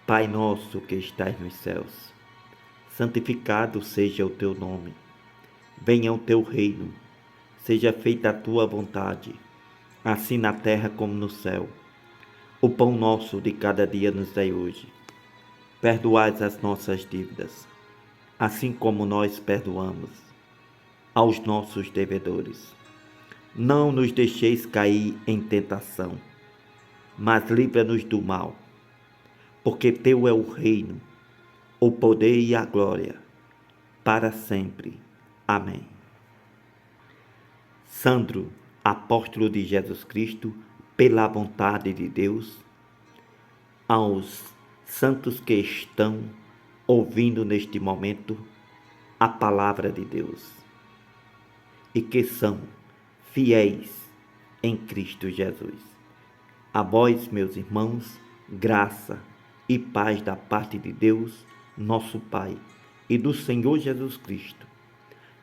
Pai nosso que estás nos céus, santificado seja o teu nome. Venha o teu reino, seja feita a tua vontade, assim na terra como no céu. O pão nosso de cada dia nos dai hoje. Perdoai as nossas dívidas, assim como nós perdoamos aos nossos devedores. Não nos deixeis cair em tentação, mas livra-nos do mal, porque teu é o reino, o poder e a glória, para sempre. Amém. Sandro, apóstolo de Jesus Cristo, pela vontade de Deus, aos santos que estão ouvindo neste momento a palavra de Deus e que são fiéis em Cristo Jesus. A vós, meus irmãos, graça e paz da parte de Deus, nosso Pai, e do Senhor Jesus Cristo.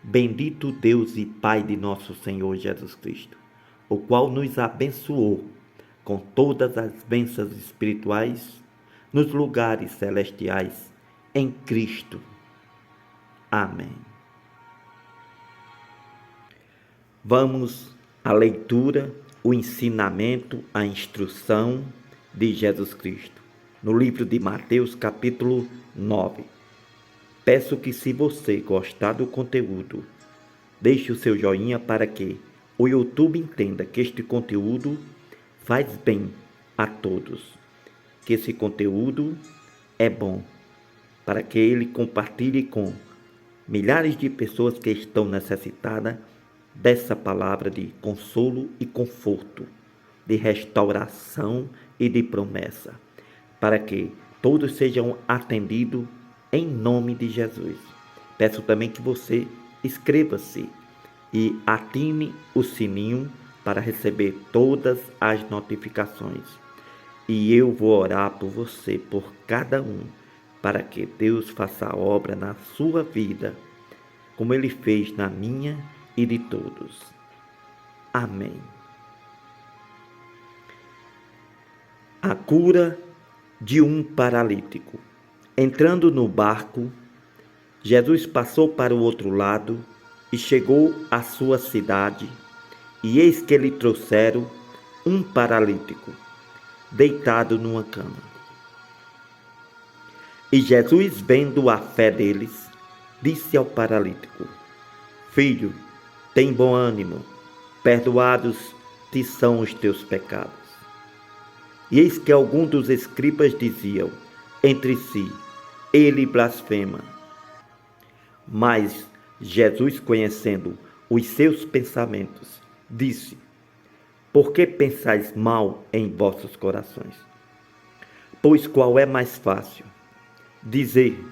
Bendito Deus e Pai de nosso Senhor Jesus Cristo, o qual nos abençoou com todas as bênçãos espirituais nos lugares celestiais em Cristo. Amém. Vamos à leitura, o ensinamento, a instrução de Jesus Cristo, no livro de Mateus, capítulo 9. Peço que, se você gostar do conteúdo, deixe o seu joinha para que o YouTube entenda que este conteúdo faz bem a todos, que esse conteúdo é bom, para que ele compartilhe com milhares de pessoas que estão necessitadas dessa palavra de consolo e conforto, de restauração e de promessa, para que todos sejam atendidos em nome de Jesus. Peço também que você inscreva-se e ative o sininho para receber todas as notificações. E eu vou orar por você, por cada um, para que Deus faça a obra na sua vida, como Ele fez na minha e de todos. Amém. A cura de um paralítico. Entrando no barco, Jesus passou para o outro lado e chegou à sua cidade, e eis que lhe trouxeram um paralítico, deitado numa cama. E Jesus, vendo a fé deles, disse ao paralítico: Filho, tem bom ânimo, perdoados te são os teus pecados. E eis que alguns dos escribas diziam entre si: Ele blasfema. Mas Jesus, conhecendo os seus pensamentos, disse: Por que pensais mal em vossos corações? Pois qual é mais fácil? Dizer: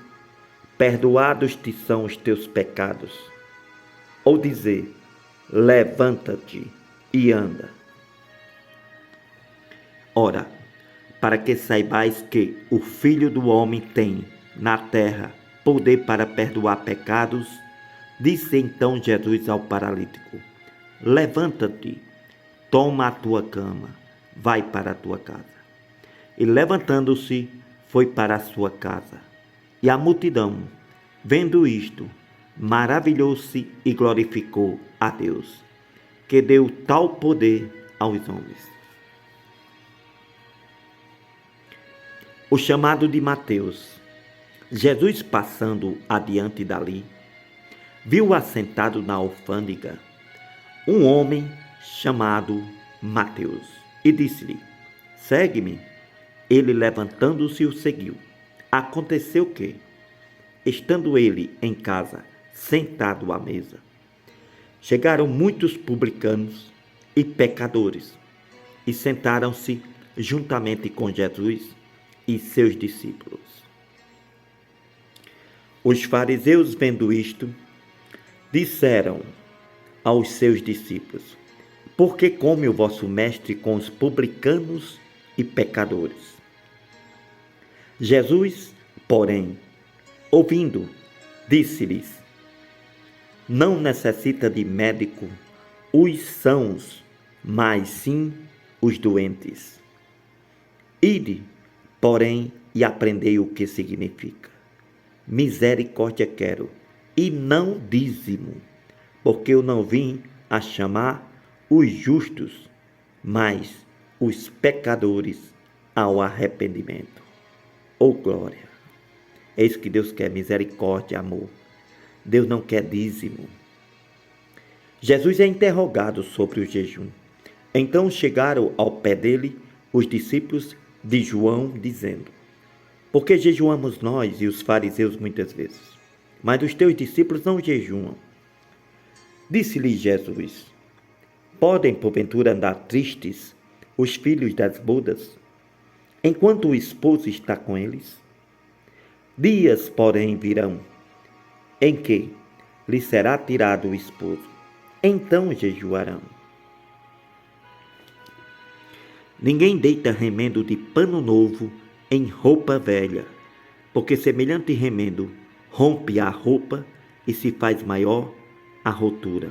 Perdoados te são os teus pecados, ou dizer: Levanta-te e anda. Ora, para que saibais que o Filho do Homem tem na terra poder para perdoar pecados, disse então Jesus ao paralítico: Levanta-te, toma a tua cama, vai para a tua casa. E levantando-se, foi para a sua casa. E a multidão, vendo isto, maravilhou-se e glorificou a Deus, que deu tal poder aos homens. O chamado de Mateus. Jesus, passando adiante dali, viu assentado na alfândega um homem chamado Mateus e disse-lhe: Segue-me. Ele, levantando-se, o seguiu. Aconteceu que, estando ele em casa, sentado à mesa, chegaram muitos publicanos e pecadores e sentaram-se juntamente com Jesus e seus discípulos. Os fariseus, vendo isto, disseram aos seus discípulos: Por que come o vosso mestre com os publicanos e pecadores? Jesus, porém, ouvindo, disse-lhes: Não necessita de médico os sãos, mas sim os doentes. Ide, porém, e aprendei o que significa. Misericórdia quero, e não dízimo, porque eu não vim a chamar os justos, mas os pecadores ao arrependimento. Oh glória! É isso que Deus quer, misericórdia, amor. Deus não quer dízimo. Jesus é interrogado sobre o jejum. Então chegaram ao pé dele os discípulos de João, dizendo: por que jejuamos nós e os fariseus muitas vezes, mas os teus discípulos não jejuam? Disse-lhe Jesus: podem porventura andar tristes os filhos das bodas, enquanto o esposo está com eles? Dias, porém, virão, em que lhe será tirado o esposo, então jejuarão. Ninguém deita remendo de pano novo em roupa velha, porque semelhante remendo rompe a roupa e se faz maior a rotura.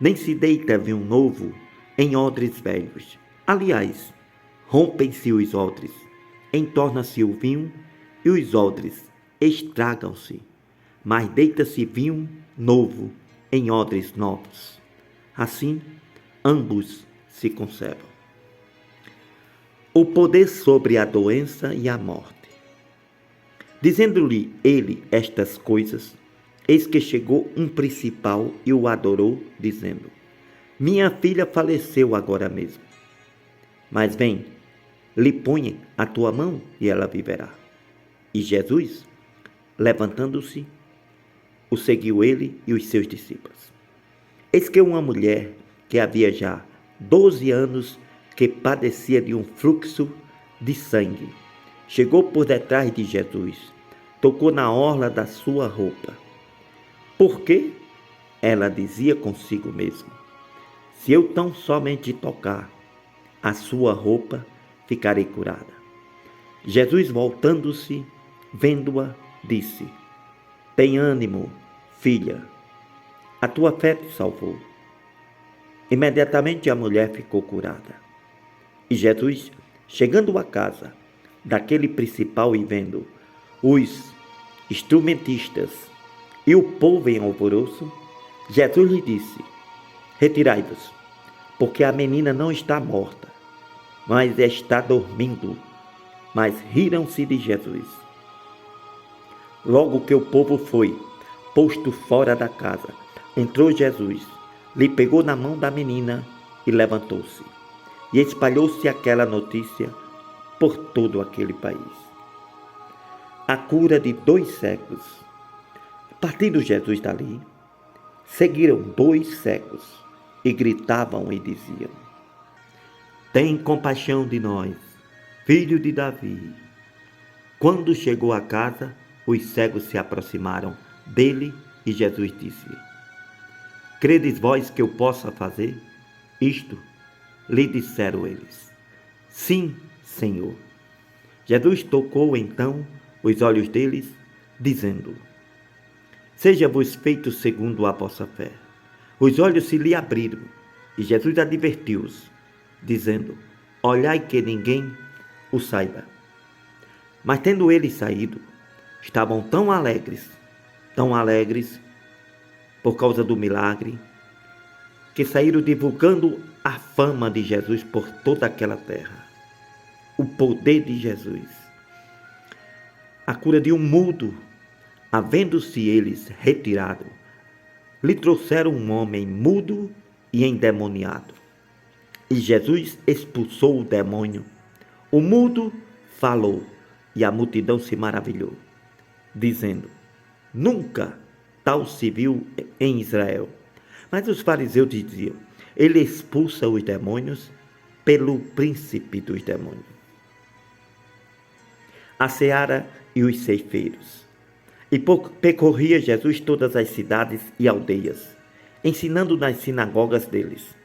Nem se deita vinho novo em odres velhos. Aliás, rompem-se os odres, entorna-se o vinho e os odres estragam-se. Mas deita-se vinho novo em odres novos. Assim, ambos se conservam. O poder sobre a doença e a morte. Dizendo-lhe ele estas coisas, eis que chegou um principal e o adorou, dizendo: minha filha faleceu agora mesmo. Mas vem, lhe ponha a tua mão e ela viverá. E Jesus, levantando-se, o seguiu ele e os seus discípulos. Eis que uma mulher que havia já 12 anos que padecia de um fluxo de sangue, chegou por detrás de Jesus, tocou na orla da sua roupa. Porque ela dizia consigo mesma: se eu tão somente tocar a sua roupa, ficarei curada. Jesus, voltando-se, vendo-a, disse: tem ânimo, filha, a tua fé te salvou. Imediatamente a mulher ficou curada. E Jesus, chegando à casa daquele principal e vendo os instrumentistas e o povo em alvoroço, Jesus lhe disse: retirai-vos, porque a menina não está morta, mas está dormindo. Mas riram-se de Jesus. Logo que o povo foi posto fora da casa, entrou Jesus, lhe pegou na mão da menina e levantou-se. E espalhou-se aquela notícia por todo aquele país. A cura de 2 cegos. Partindo Jesus dali, seguiram 2 cegos e gritavam e diziam: tem compaixão de nós, filho de Davi. Quando chegou à casa, os cegos se aproximaram dele e Jesus disse-lhe: credes vós que eu possa fazer isto? Lhe disseram eles: sim, Senhor. Jesus tocou então os olhos deles, dizendo: seja-vos feito segundo a vossa fé. Os olhos se lhe abriram e Jesus advertiu-os, dizendo: olhai que ninguém o saiba. Mas tendo eles saído, estavam tão alegres por causa do milagre, que saíram divulgando a fama de Jesus por toda aquela terra. O poder de Jesus. A cura de um mudo, havendo-se eles retirado, lhe trouxeram um homem mudo e endemoniado. E Jesus expulsou o demônio. O mudo falou e a multidão se maravilhou, dizendo: nunca tal se viu em Israel. Mas os fariseus diziam: ele expulsa os demônios pelo príncipe dos demônios. A seara e os ceifeiros. E percorria Jesus todas as cidades e aldeias, ensinando nas sinagogas deles,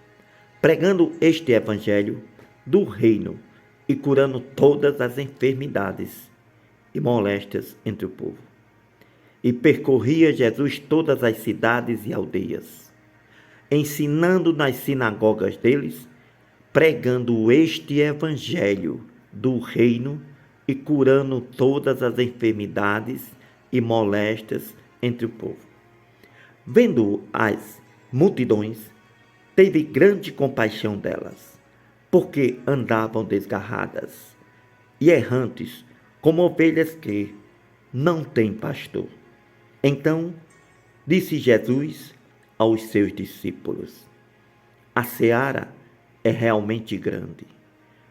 pregando este evangelho do reino e curando todas as enfermidades e moléstias entre o povo. E percorria Jesus todas as cidades e aldeias, ensinando nas sinagogas deles, pregando este evangelho do reino e curando todas as enfermidades e moléstias entre o povo. Vendo as multidões, teve grande compaixão delas, porque andavam desgarradas e errantes, como ovelhas que não têm pastor. Então disse Jesus aos seus discípulos: a seara é realmente grande,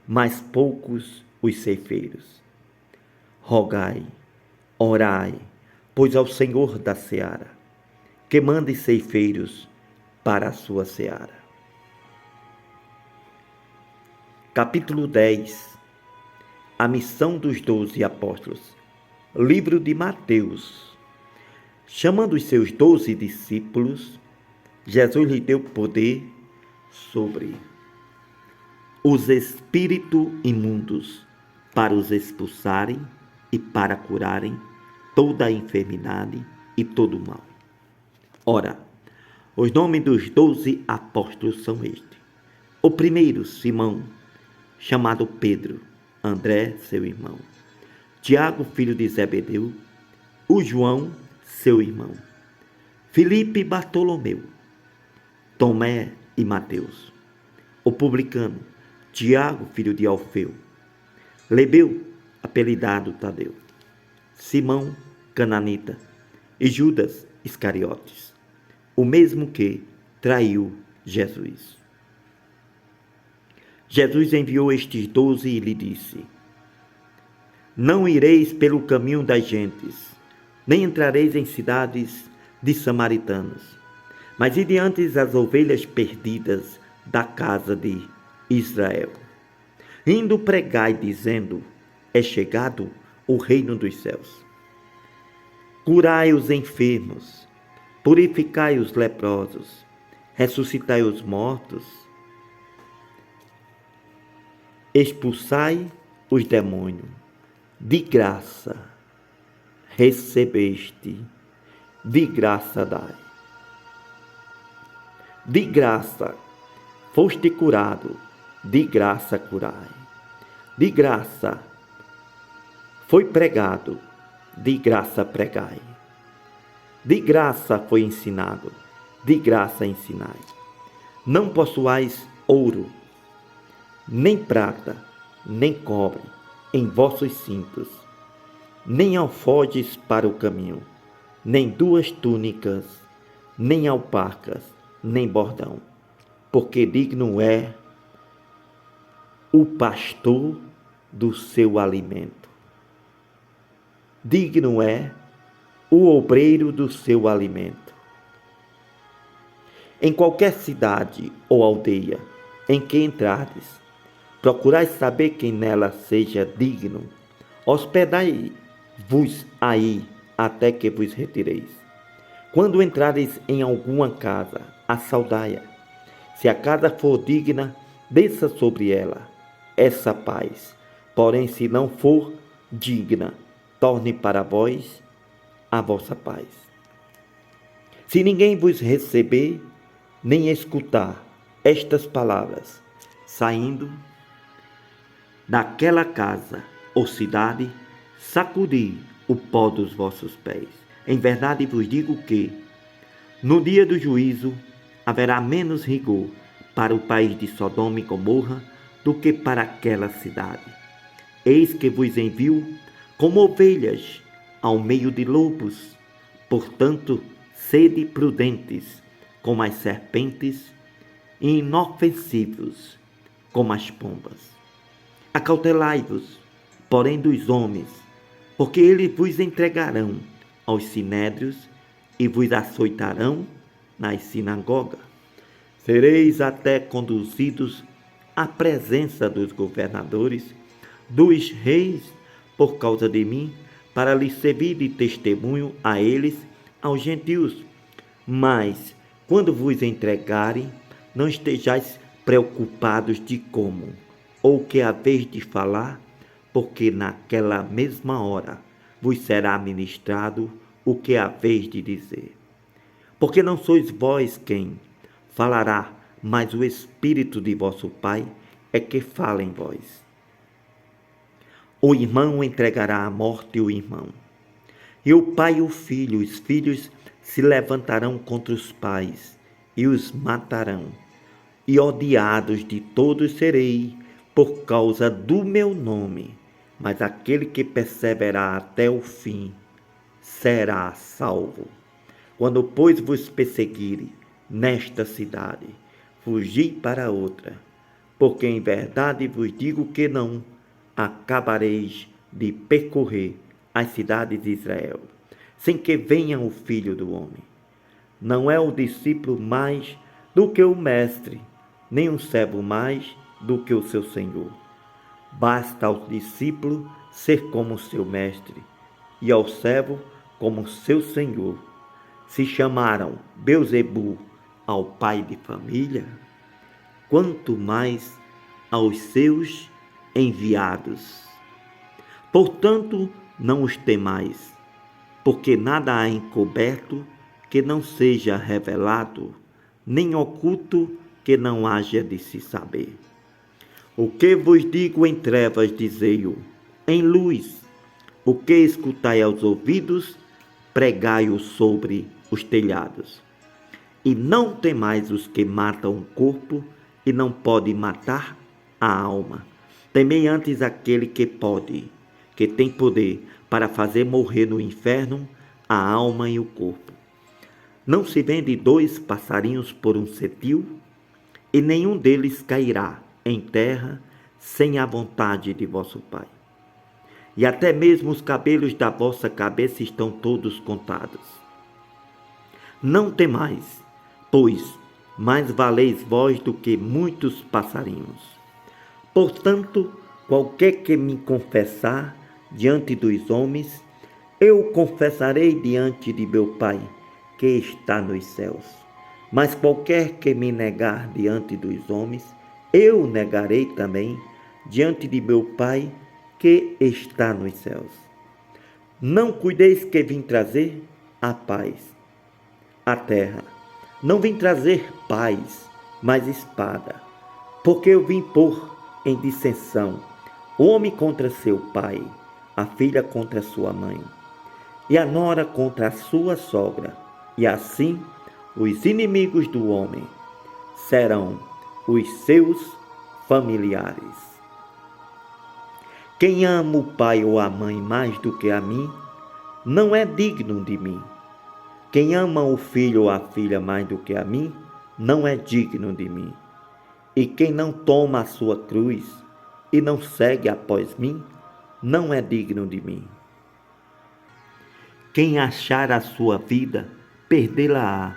mas poucos os ceifeiros. Rogai, orai, pois ao Senhor da seara, que mande ceifeiros para a sua seara. Capítulo 10. A missão dos 12 apóstolos. Livro de Mateus. Chamando os seus 12 discípulos, Jesus lhe deu poder sobre os espíritos imundos para os expulsarem e para curarem toda a enfermidade e todo o mal. Ora, os nomes dos 12 apóstolos são estes. O primeiro, Simão, chamado Pedro, André, seu irmão, Tiago, filho de Zebedeu, o João, seu irmão, Filipe e Bartolomeu, Tomé e Mateus, o publicano, Tiago, filho de Alfeu, Lebeu, apelidado Tadeu, Simão, cananita, e Judas Iscariotes, o mesmo que traiu Jesus. Jesus enviou estes 12 e lhe disse: não ireis pelo caminho das gentes, nem entrareis em cidades de samaritanos, mas ide antes as ovelhas perdidas da casa de Israel. Indo pregai, dizendo: é chegado o reino dos céus. Curai os enfermos, purificai os leprosos, ressuscitai os mortos, expulsai os demônios. De graça recebeste, de graça dai. De graça foste curado, de graça curai. De graça foi pregado, de graça pregai. De graça foi ensinado, de graça ensinai. Não possuais ouro, nem prata, nem cobre em vossos cintos, nem alforjes para o caminho, nem 2 túnicas, nem alparcas, nem bordão, porque digno é o pastor do seu alimento. Digno é o obreiro do seu alimento. Em qualquer cidade ou aldeia em que entrardes, procurai saber quem nela seja digno. Hospedai-vos aí até que vos retireis. Quando entrareis em alguma casa, assaudai-a. Se a casa for digna, desça sobre ela essa paz. Porém, se não for digna, torne para vós a vossa paz. Se ninguém vos receber, nem escutar estas palavras, saindo daquela casa ou cidade, sacudi o pó dos vossos pés. Em verdade vos digo que, no dia do juízo, haverá menos rigor para o país de Sodoma e Gomorra do que para aquela cidade. Eis que vos envio como ovelhas ao meio de lobos. Portanto, sede prudentes como as serpentes e inofensivos como as pombas. Acautelai-vos, porém, dos homens, porque eles vos entregarão aos sinédrios e vos açoitarão nas sinagogas. Sereis até conduzidos à presença dos governadores, dos reis, por causa de mim, para lhes servir de testemunho a eles, aos gentios. Mas, quando vos entregarem, não estejais preocupados de como ou que haveis de falar, porque naquela mesma hora vos será ministrado o que haveis de dizer. Porque não sois vós quem falará, mas o Espírito de vosso Pai é que fala em vós. O irmão entregará à morte o irmão. E o pai e o filho, os filhos se levantarão contra os pais e os matarão. E odiados de todos serei por causa do meu nome. Mas aquele que perseverar até o fim será salvo. Quando, pois, vos perseguirem nesta cidade, fugi para outra, porque em verdade vos digo que não acabareis de percorrer as cidades de Israel, sem que venha o Filho do Homem. Não é o discípulo mais do que o mestre, nem o servo mais do que o seu senhor. Basta ao discípulo ser como seu mestre, e ao servo como seu senhor. Se chamaram Beelzebu ao pai de família, quanto mais aos seus enviados. Portanto, não os temais, porque nada há encoberto que não seja revelado, nem oculto que não haja de se saber. O que vos digo em trevas, dizei-o em luz. O que escutai aos ouvidos, pregai-o sobre os telhados. E não temais os que matam o corpo e não podem matar a alma. Temei antes aquele que pode, que tem poder para fazer morrer no inferno a alma e o corpo. Não se vende 2 passarinhos por um cetil, e nenhum deles cairá em terra sem a vontade de vosso Pai. E até mesmo os cabelos da vossa cabeça estão todos contados. Não temais, pois mais valeis vós do que muitos passarinhos. Portanto, qualquer que me confessar diante dos homens, eu confessarei diante de meu Pai, que está nos céus. Mas qualquer que me negar diante dos homens, eu negarei também diante de meu Pai, que está nos céus. Não cuideis que vim trazer a paz à terra. Não vim trazer paz, mas espada, porque eu vim pôr em dissensão o homem contra seu pai, a filha contra sua mãe, e a nora contra a sua sogra, e assim os inimigos do homem serão os seus familiares. Quem ama o pai ou a mãe mais do que a mim, não é digno de mim. Quem ama o filho ou a filha mais do que a mim, não é digno de mim. E quem não toma a sua cruz e não segue após mim, não é digno de mim. Quem achar a sua vida, perdê-la-á.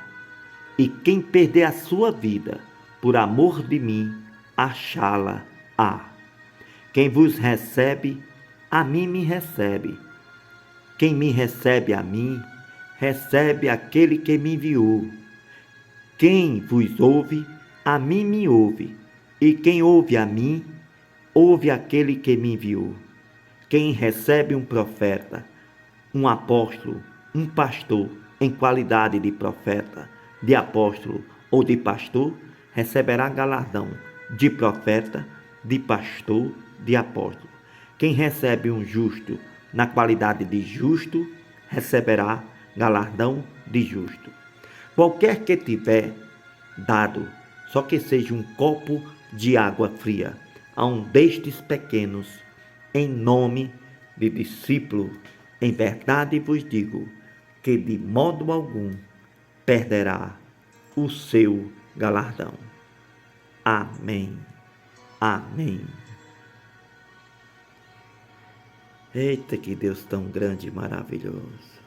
E quem perder a sua vida, por amor de mim, achá-la-á. Quem vos recebe, a mim me recebe. Quem me recebe a mim, recebe aquele que me enviou. Quem vos ouve, a mim me ouve. E quem ouve a mim, ouve aquele que me enviou. Quem recebe um profeta, um apóstolo, um pastor, em qualidade de profeta, de apóstolo ou de pastor, receberá galardão de profeta, de pastor, de apóstolo. Quem recebe um justo na qualidade de justo, receberá galardão de justo. Qualquer que tiver dado, só que seja um copo de água fria, a um destes pequenos, em nome de discípulo, em verdade vos digo, que de modo algum perderá o seu galardão. Amém. Amém. Eita, que Deus tão grande e maravilhoso.